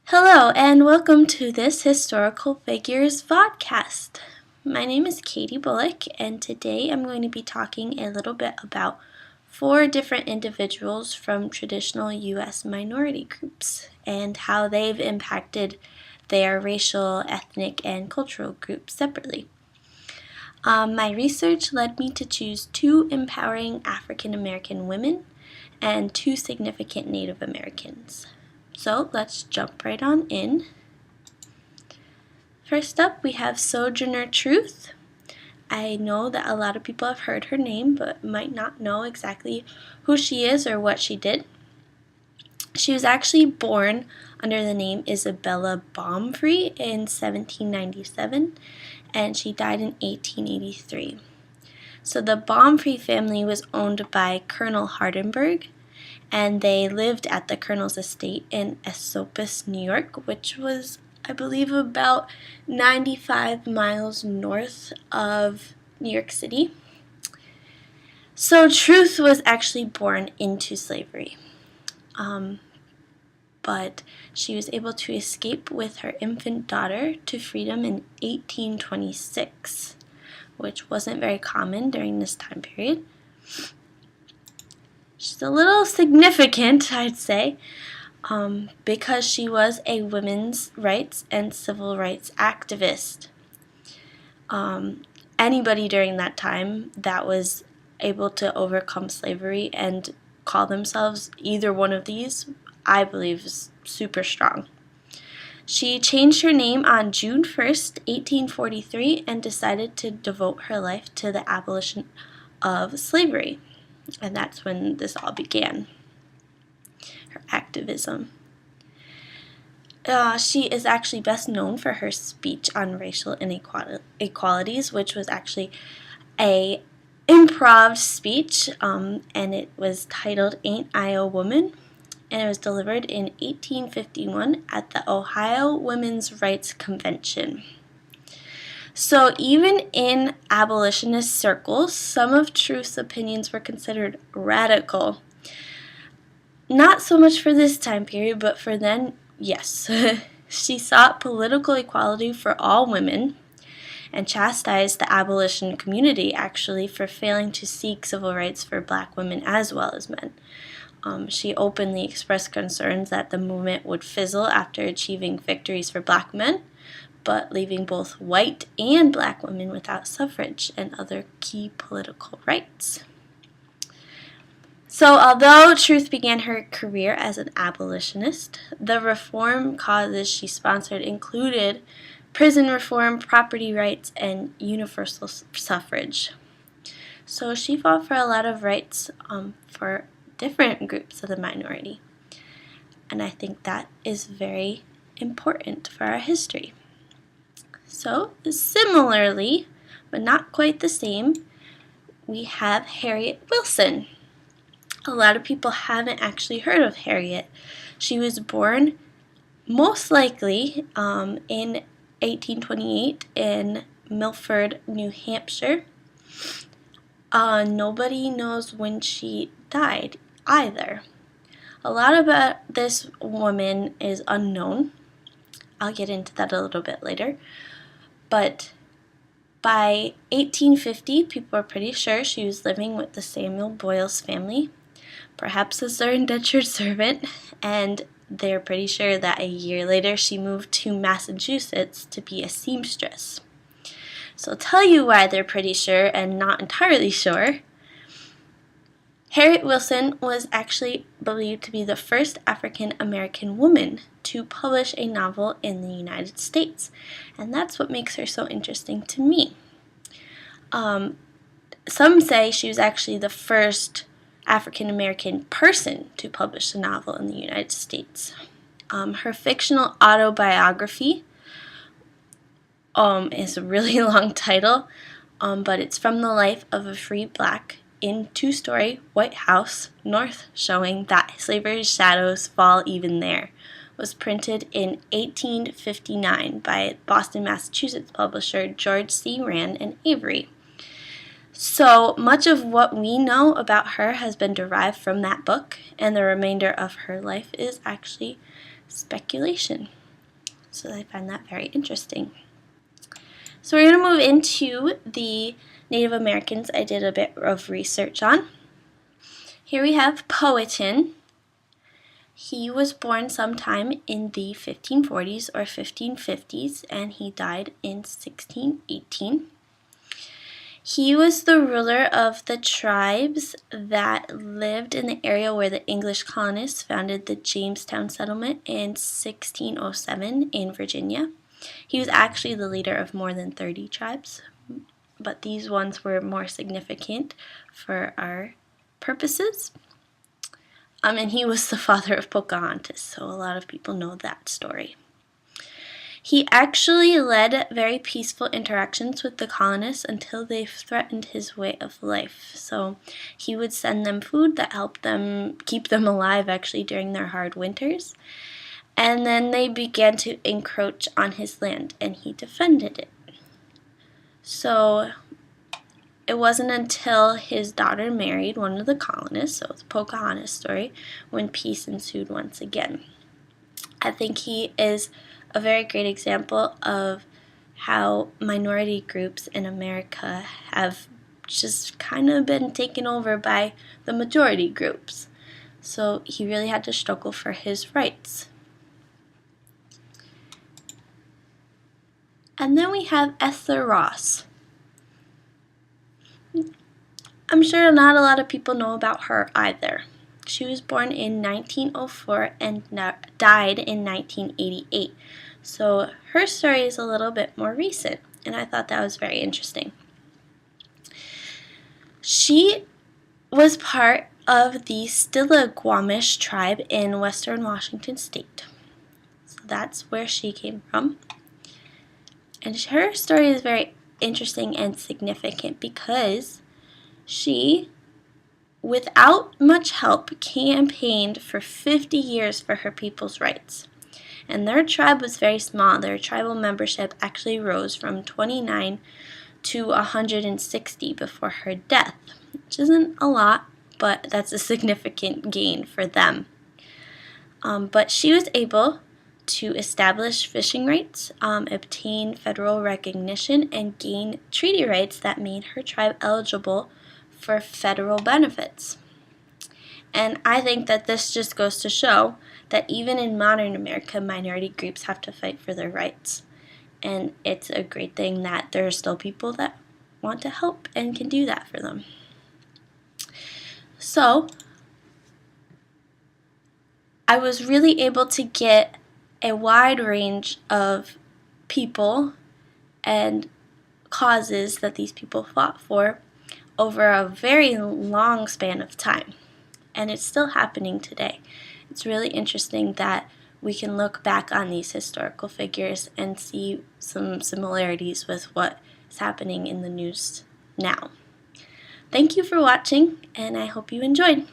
Hello, and welcome to this Historical Figures vodcast. My name is Katie Bullock, and today I'm going to be talking a little bit about four different individuals from traditional U.S. minority groups and how they've impacted their racial, ethnic, and cultural groups separately. My research led me to choose two empowering African American women and two significant Native Americans. So let's jump right on in. First up, we have Sojourner Truth. I know that a lot of people have heard her name, but might not know exactly who she is or what she did. She was actually born under the name Isabella Baumfree in 1797, and she died in 1883. So the Baumfree family was owned by Colonel Hardenberg, and they lived at the Colonel's estate in Esopus, New York, which was, I believe, about 95 miles north of New York City. So Truth was actually born into slavery, but she was able to escape with her infant daughter to freedom in 1826, which wasn't very common during this time period. She's a little significant, I'd say, because she was a women's rights and civil rights activist. Anybody during that time that was able to overcome slavery and call themselves either one of these, I believe, is super strong. She changed her name on June 1st, 1843, and decided to devote her life to the abolition of slavery. And that's when this all began, her activism. She is actually best known for her speech on racial inequalities, which was actually a improv speech, and it was titled Ain't I a Woman? And it was delivered in 1851 at the Ohio Women's Rights Convention. So even in abolitionist circles, some of Truth's opinions were considered radical. Not so much for this time period, but for then, yes. She sought political equality for all women and chastised the abolition community, actually, for failing to seek civil rights for black women as well as men. She openly expressed concerns that the movement would fizzle after achieving victories for black men, but leaving both white and black women without suffrage and other key political rights. So although Truth began her career as an abolitionist, the reform causes she sponsored included prison reform, property rights, and universal suffrage. So she fought for a lot of rights for different groups of the minority. And I think that is very important for our history. So similarly, but not quite the same, we have Harriet Wilson. A lot of people haven't actually heard of Harriet. She was born most likely in 1828 in Milford, New Hampshire. Nobody knows when she died either. A lot about this woman is unknown. I'll get into that a little bit later. But by 1850, people are pretty sure she was living with the Samuel Boyles family, perhaps as their indentured servant, and they're pretty sure that a year later she moved to Massachusetts to be a seamstress. So I'll tell you why they're pretty sure and not entirely sure. Harriet Wilson was actually believed to be the first African American woman to publish a novel in the United States, and that's what makes her so interesting to me. Some say she was actually the first African American person to publish a novel in the United States. Her fictional autobiography is a really long title, but it's From the Life of a Free Black in Two-Story White House, North, showing that slavery's shadows fall even there, was printed in 1859 by Boston, Massachusetts publisher George C. Rand and Avery. So much of what we know about her has been derived from that book, and the remainder of her life is actually speculation. So I find that very interesting. So we're going to move into the Native Americans I did a bit of research on. Here we have Powhatan. He was born sometime in the 1540s or 1550s, and he died in 1618. He was the ruler of the tribes that lived in the area where the English colonists founded the Jamestown settlement in 1607 in Virginia. He was actually the leader of more than 30 tribes, but these ones were more significant for our purposes. And he was the father of Pocahontas, so a lot of people know that story. He actually led very peaceful interactions with the colonists until they threatened his way of life. So he would send them food that helped them keep them alive actually during their hard winters. And then they began to encroach on his land, and he defended it. So it wasn't until his daughter married one of the colonists, so it's Pocahontas' story, when peace ensued once again. I think he is a very great example of how minority groups in America have just kind of been taken over by the majority groups. So he really had to struggle for his rights. And then we have Esther Ross. I'm sure not a lot of people know about her either. She was born in 1904 and died in 1988. So her story is a little bit more recent, and I thought that was very interesting. She was part of the Stillaguamish tribe in western Washington state. So that's where she came from. And her story is very interesting and significant because she, without much help, campaigned for 50 years for her people's rights. And their tribe was very small. Their tribal membership actually rose from 29 to 160 before her death, which isn't a lot, but that's a significant gain for them. But she was able to establish fishing rights, obtain federal recognition, and gain treaty rights that made her tribe eligible for federal benefits. And I think that this just goes to show that even in modern America, minority groups have to fight for their rights. And it's a great thing that there are still people that want to help and can do that for them. So, I was really able to get a wide range of people and causes that these people fought for over a very long span of time. And it's still happening today. It's really interesting that we can look back on these historical figures and see some similarities with what is happening in the news now. Thank you for watching, and I hope you enjoyed.